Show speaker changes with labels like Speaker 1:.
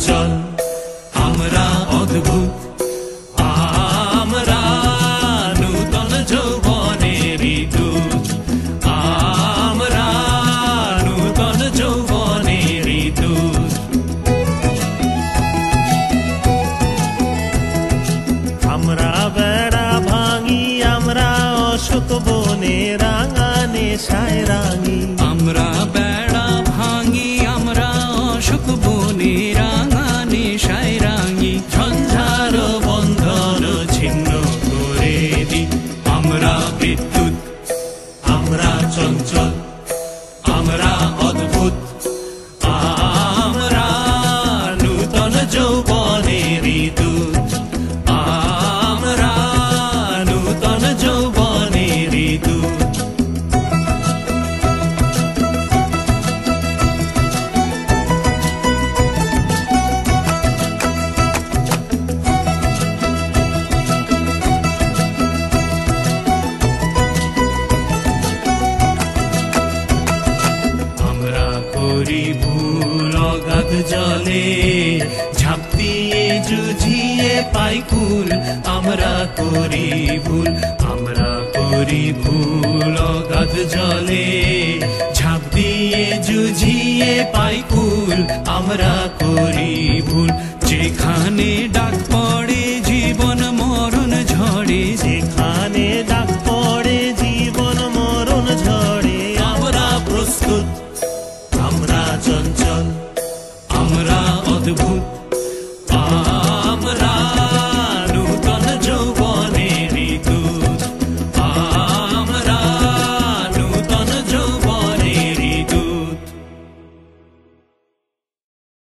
Speaker 1: চঞ্চল আমরা অদ্ভুত আমরা নূতন যৌবনেরই দূত আমরা নূতন যৌবনেরই দূত আমরা বেড়া ভাঙি আমরা অশোক বনে রাঙা নেশায় রাঙি আমরা বেড়া ভাঙি আমরা অশোক বনে রাঙা নেশায় রাঙি ঝঞ্ঝার বন্ধন ছিন্ন করে দি আমরা বিদ্যুৎ আমরা চঞ্চল আমরা অদ্ভুত আমরা নূতন যৌবনেরই দূত আমরা নূতন যৌবনেরই দূত করি ভুল অগাধ জলে ঝাঁপ দিয়ে জুঝিয়ে পাই কুল আমরা করি ভুল অগাধ জলে ঝাঁপ দিয়ে জুঝিয়ে পাই কুল আমরা করি ভুল যেখানে ডাক পড়ে জীবন মরণ ঝড়ে যেখানে ডাক পড়ে জীবন মরণ ঝড়ে আমরা প্রস্তুত আমরা চঞ্চল আমরা অদ্ভুত